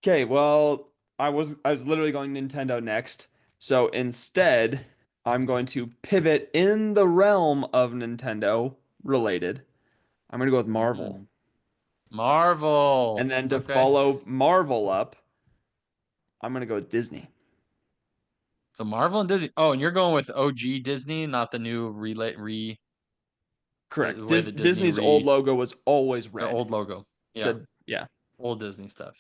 Okay, well, I was literally going Nintendo next. So instead, I'm going to pivot in the realm of Nintendo related. I'm going to go with Marvel. Mm. Marvel. And then to Okay. follow Marvel up, I'm going to go with Disney. So Marvel and Disney. Oh, and you're going with OG Disney, not the new the Correct. way the Disney Disney's old logo was always the red. old logo. It Yeah, said, yeah. old Disney stuff.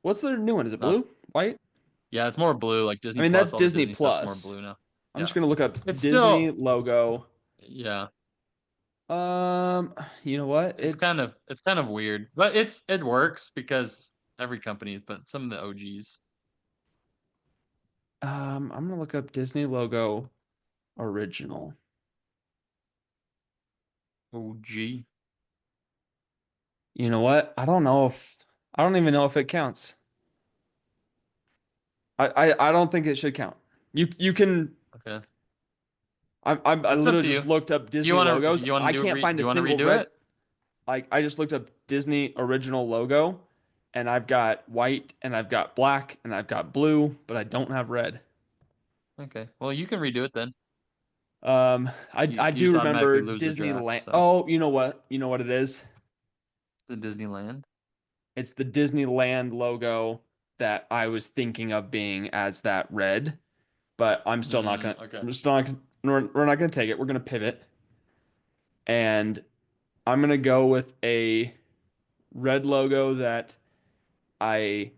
What's the new one? Is it Not blue? White? Yeah, it's more blue. Like I Disney mean, that's Plus, all the Disney Disney stuff's more Plus. blue now. I'm Yeah, just gonna look up it's Disney still logo. yeah. Um, you know what? It's kind of weird, but it works because every company is. But some of the OGs, I'm gonna look up Disney logo original. OG. You know what? I don't even know if it counts. I don't think it should count. You can Okay, I it's up literally to just you. looked up Do you Disney want to? logos. Do you want to I can't do find a you want to single redo red. it? Like I just looked up Disney original logo, and I've got white, and I've got black, and I've got blue, but I don't have red. Okay, well you can redo it then. I You do just automatically remember lose the draft. Disneyland. So Oh, you know what? You know what it is? the Disneyland. It's the Disneyland logo that I was thinking of being as that red, but I'm still not gonna. Okay. I'm still not. We're not gonna take it. We're gonna pivot, and I'm gonna go with a red logo that I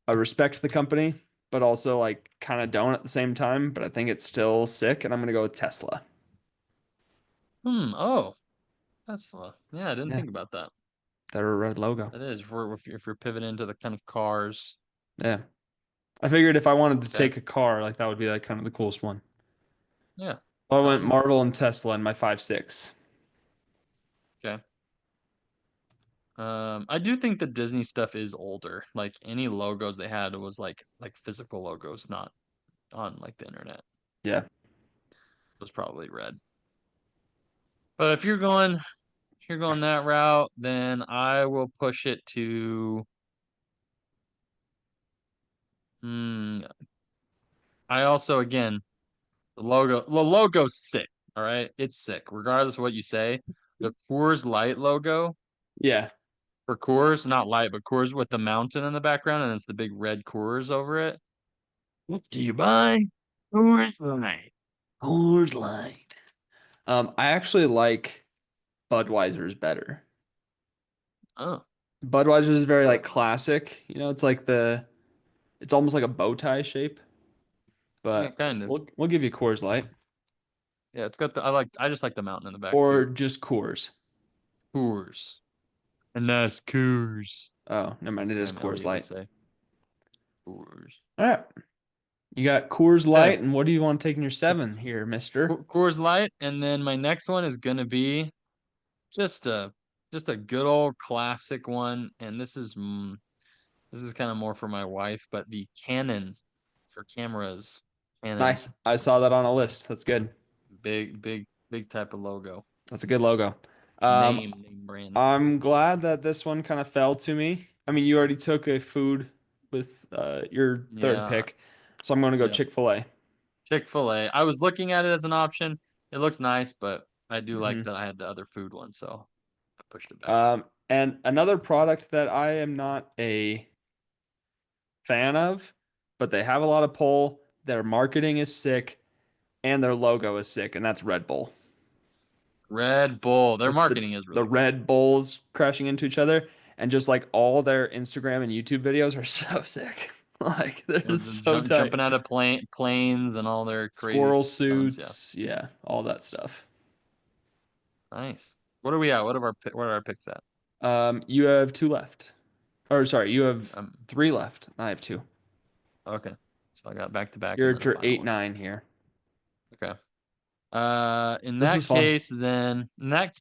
I respect the company, but also like kind of don't at the same time. But I think it's still sick, and I'm gonna go with Tesla. Oh, Tesla. Yeah, I didn't Yeah, think about that. they're a red logo. That is if you're pivoting into the kind of cars. Yeah, I figured if I wanted to Okay. take a car, like that would be like kind of the coolest one. Yeah. So I went Sounds Marvel and Tesla in my 5-6. okay. I do think the Disney stuff is older. Like any logos they had was like physical logos, not on like the internet. Yeah. It was probably red. But if you're going that route, then I will push it to Hmm. I also again the logo's sick. All right, it's sick. Regardless of what you say, the Coors Light logo Yeah. for Coors, not light, but Coors with the mountain in the background, and it's the big red Coors over it. What do you buy? Coors Light. Coors Light. I actually like Budweiser's better. Oh, Budweiser's is very like classic. You know, it's almost like a bow tie shape, yeah, but kind of. we'll give you Coors Light Yeah, it's got I just like the mountain in the back too. or just Coors. Coors. And that's Coors. Oh, never As mind. It is Graham Coors Elliott would Light. say. Coors. All right. You got Coors Okay. Light, and what do you want to take in your seven here, mister? Coors Light, and then my next one is gonna be just a just a good old classic one, and this is kind of more for my wife, but the Canon for cameras, Canon, Nice. I saw that on a list. That's good. big type of logo, That's a good logo. Um, name brand. I'm glad that this one kind of fell to me. I mean, you already took a food with your third Yeah, pick, so I'm going to go yeah. Chick-fil-A. Chick-fil-A. I was looking at it as an option. It looks nice, but I do like Hmm that I had the other food one, so I pushed it back. And another product that I am not a fan of, but they have a lot of pull. Their marketing is sick, and their logo is sick, and that's Red Bull. Red Bull. Their The the, marketing is the really good. Red Bulls crashing into each other, and just like all their Instagram and YouTube videos are so sick. Like You know, they're the so tight. jumping out of planes and all their crazy Squirrel stunts. Yeah, suits, yeah, all that stuff. nice. What are we at? What are our picks at? You have two left. Or sorry, you have Um, three left. I have two. okay. So I got back to back You're and then at a your final eight one. nine here. Okay. In This that is fun. case, then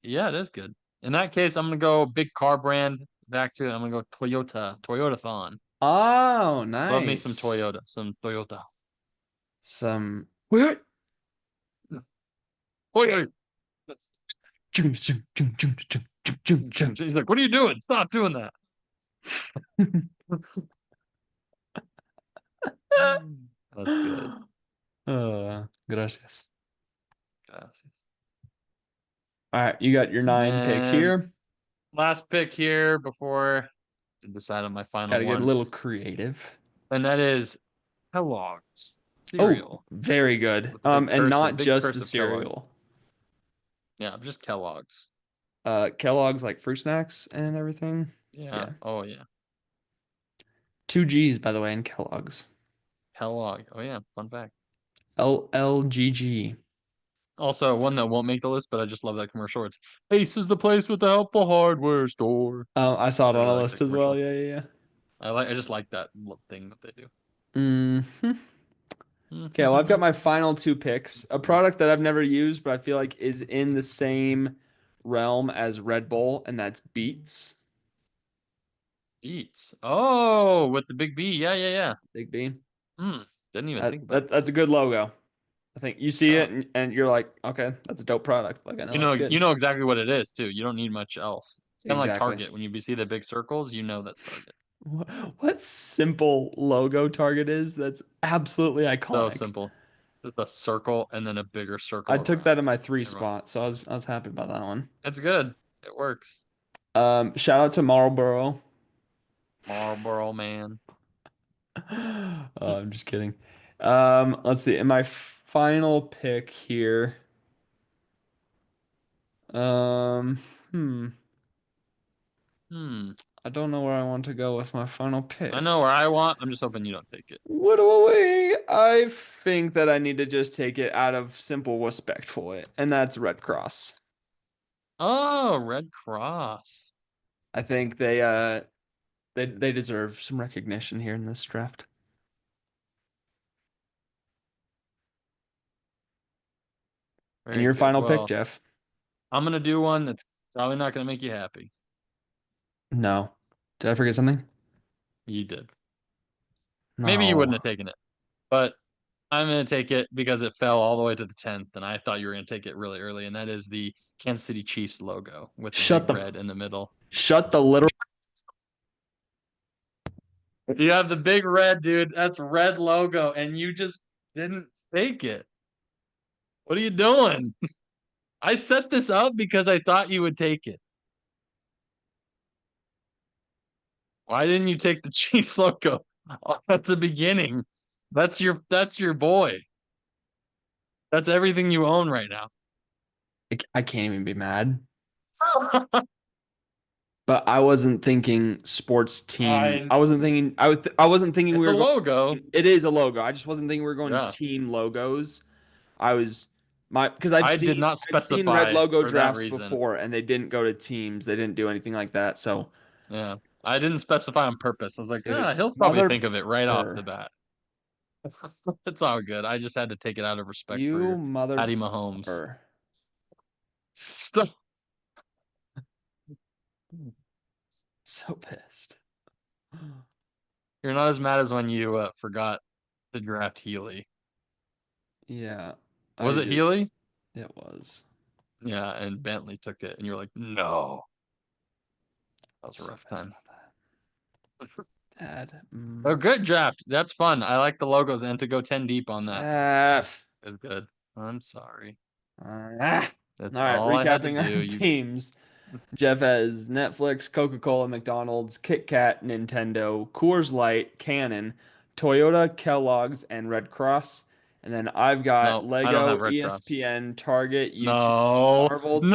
yeah, it is good. In that case, I'm gonna go big car brand. Back to it. I'm gonna go Toyota. Toyota-thon. Oh, Love me some nice. Toyota. Some Toyota. Some what? Toyota. Chum, chum, chum, chum, chum, chum, chum. He's like, what are you doing? Stop doing that. That's good. Gracias. Gracias. All right, you got your And nine pick then here. last pick here before to decide on my Got final to get a one, little creative. and that is Kellogg's Oh, cereal very good. with the And not big just the cursive Kellogg. cereal. Yeah, just Kellogg's. Kellogg's like fruit snacks and everything. Yeah. Yeah. Oh yeah. Two G's, by the way, in Kellogg's. Kellogg. Oh yeah. Fun fact. LLGG. Also, one that won't make the list, but I just love that commercial. It's Ace is the place with the helpful hardware store. I saw it I on really a like list that as well. commercial. Yeah, yeah, I just like that thing that they do. yeah. Okay, well, I've got my final two picks. A product that I've never used, but I feel like is in the same realm as Red Bull, and that's Beats. Beats. Oh, with the big B. Yeah, yeah, yeah. Big B. Hmm. Didn't even think about that. That's a good logo. I think you see Yeah. it and you're like, okay, that's a dope product. Like I know that's You good. know exactly what it is too. You don't need much else. It's kind of like Exactly. Target. When you see the big circles, you know that's Target. What simple logo Target is? That's absolutely So iconic. simple. Just a circle and then a bigger I circle took around that in my three everyone spot, else. so I was happy about that one. It's good. It works. Shout out to Marlboro. Marlboro Man. I'm just kidding. Let's see. In my final pick here, um, hmm, Hmm. I don't know where I want to go with my final I pick. know where I want. I'm just hoping you don't take it. What do I think that I need to just take it out of simple respectful, and that's Red Cross. Oh, Red Cross. I think they deserve some recognition here in this draft. And Very your good. final pick, Well, Jeff? I'm gonna do one that's probably not gonna make you happy. No. Did I forget something? You did. Maybe you wouldn't No. have taken it, but I'm gonna take it because it fell all the way to the 10th, and I thought you were gonna take it really early, and that is the Kansas City Chiefs logo with the Shut big the red in the middle. shut the literal You have the big red, dude. That's red logo, and you just didn't take it. What are you doing? I set this up because I thought you would take it. Why didn't you take the Chiefs logo at the beginning? That's your boy. That's everything you own right now. I can't even be mad. But I wasn't thinking sports team. I I wasn't thinking. I wasn't thinking we It's a were going. logo. It is a logo. I just wasn't thinking we were going Yeah. team logos. I was my because I did not I've seen red specify logo for that drafts reason. before, and they didn't go to teams. They didn't do anything like that. So, Yeah. I didn't specify on purpose. I was like, dude, he'll probably mother, think of it right off the bat. It's all good. I just had to take it out of respect for you your mother, Patty Mahomes. er, Stop. so pissed. You're not as mad as when you forgot to draft Healy. Yeah, Was I it just Healy? it was Yeah, and Bentley took it, and you were like, no. That was a so rough pissed time. about that. Dad, Oh, good draft. That's fun. I like the logos and to go 10 deep on that. Jeff. Good, good. I'm sorry. Ah. All That's right, all I had to recapping do. our You teams. Jeff has Netflix, Coca-Cola, McDonald's, Kit Kat, Nintendo, Coors Light, Canon, Toyota, Kellogg's, and Red Cross. And then I've got No, I don't Lego, have Red Cross. ESPN, Target, YouTube, No, Marvel, Tesla,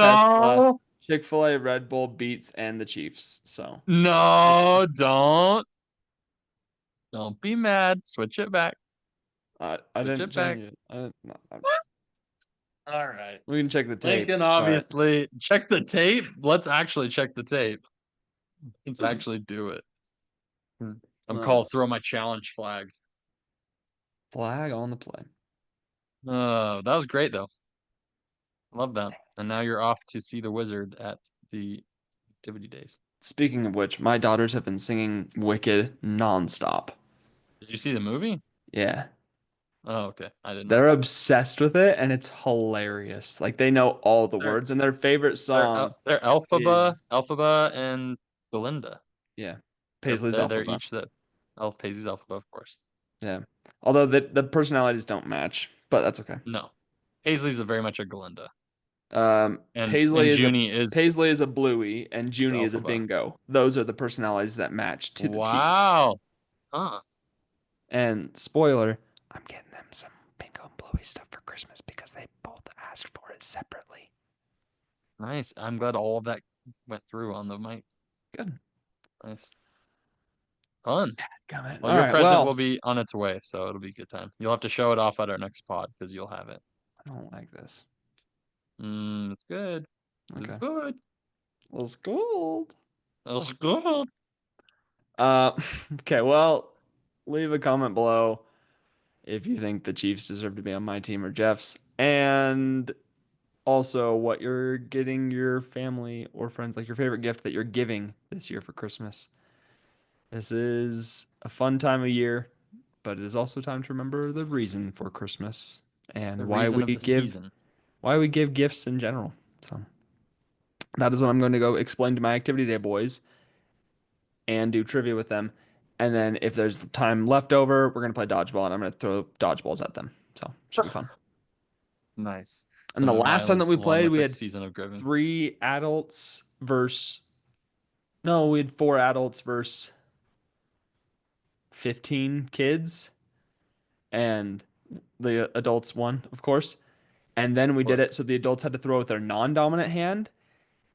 no, Chick-fil-A, Red Bull, Beats, and the Chiefs. So good for you. no, don't be mad. Switch it back. I Switch didn't it back. change it. No, All right. we can check the tape, Lincoln, but obviously. Check the tape. Let's actually check the tape. Let's actually do it. I'm called let's throw my challenge flag. flag on the play. That was great though. Love that. And now you're off to see the wizard at the activity days. Speaking of which, my daughters have been singing Wicked nonstop. Did you see the movie? Yeah. Oh, okay. I did not They're see it. obsessed with it and it's hilarious. Like they know all the They're words and their favorite song they're is Elphaba and Belinda. yeah, They're Paisley's they're, they're Alphaba. each the Elf Paisley's Elphaba, of course. Yeah. Although the personalities don't match, but that's okay. No, Paisley's a very much a Glinda, Paisley and is a Junie is Paisley is a Bluey and Junie is a Elphaba. Dingo. Those are the personalities that match to the T. Wow. Huh. And spoiler, I'm getting them some Bingo and Bluey stuff for Christmas because they both asked for it separately. Nice. I'm glad all of that went through on the mic. Good. Nice. Fun. Comment. Well, All your right. present will Well, be on its way, so it'll be a good time. You'll have to show it off at our next pod because you'll have it. I don't like this. It's good. It's Okay. good. Let's go. It's good. Uh, okay. Well, leave a comment below if you think the Chiefs deserve to be on my team or Jeff's, and also what you're getting your family or friends, like your favorite gift that you're giving this year for Christmas. This is a fun time of year, but it is also time to remember the reason for Christmas and The reason of the season. why we give gifts in general. So that is what I'm going to go explain to my activity day boys and do trivia with them. And then if there's time left over, we're going to play dodgeball and I'm going to throw dodgeballs at them. So should be fun. Nice. And the Some last time that violence we along played, with we the had season of giving. three adults versus, no, we had four adults versus 15 kids. And the adults won, of course. And then we Of did course. it so the adults had to throw with their non-dominant hand.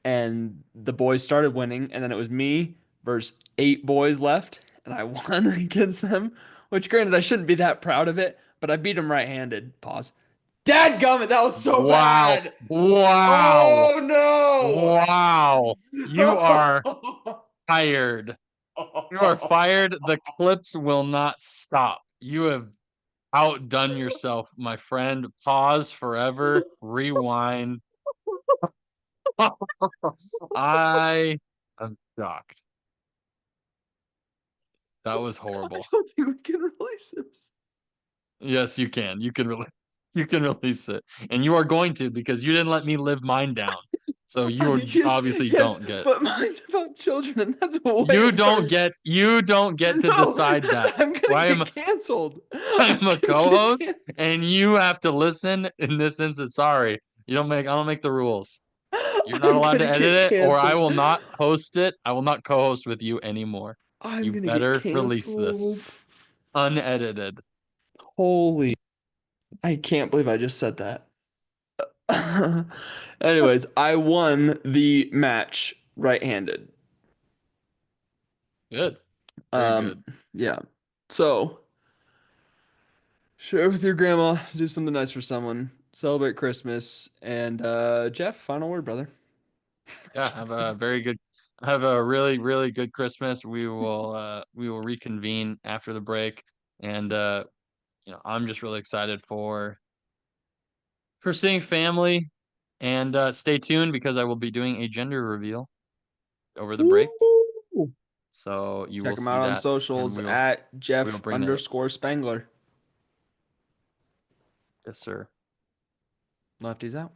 And the boys started winning. And then it was me versus eight boys left. And I won against them, which granted, I shouldn't be that proud of it, but I beat them right-handed. Pause. Dadgummit, that was so Wow. bad. Wow. Oh Wow. You are no. fired. You are fired. The clips will not stop. You have outdone yourself, my friend. Pause forever. Rewind. I am shocked. That was I horrible. don't think we can release this. Yes, you can. You can release it. And you are going to because you didn't let me live mine down. So you Yes, obviously yes, don't get. but mine's about children, and that's way worse. You don't get to No, decide that. I'm gonna Why am get canceled. I'm I'm a gonna get co-host canceled. and you have to listen in this instance? Sorry, I don't make the rules. You're not I'm allowed to gonna edit get it, or I canceled. will not host it. I will not co-host with you anymore. I'm You gonna get better release canceled. this unedited. Holy, I can't believe I just said that. Anyways, I won the match right-handed. Good, very Um, good. yeah. So, share it with your grandma, do something nice for someone, celebrate Christmas, and Jeff, final word, brother. Yeah, have a very good, have a really, really good Christmas. We will reconvene after the break. And I'm just really excited for seeing family. And stay tuned because I will be doing a gender reveal over the break. Woo! So you will Check him see out on that and socials at we'll Jeff bring that up. underscore Spangler. Yes, sir. Lefties out.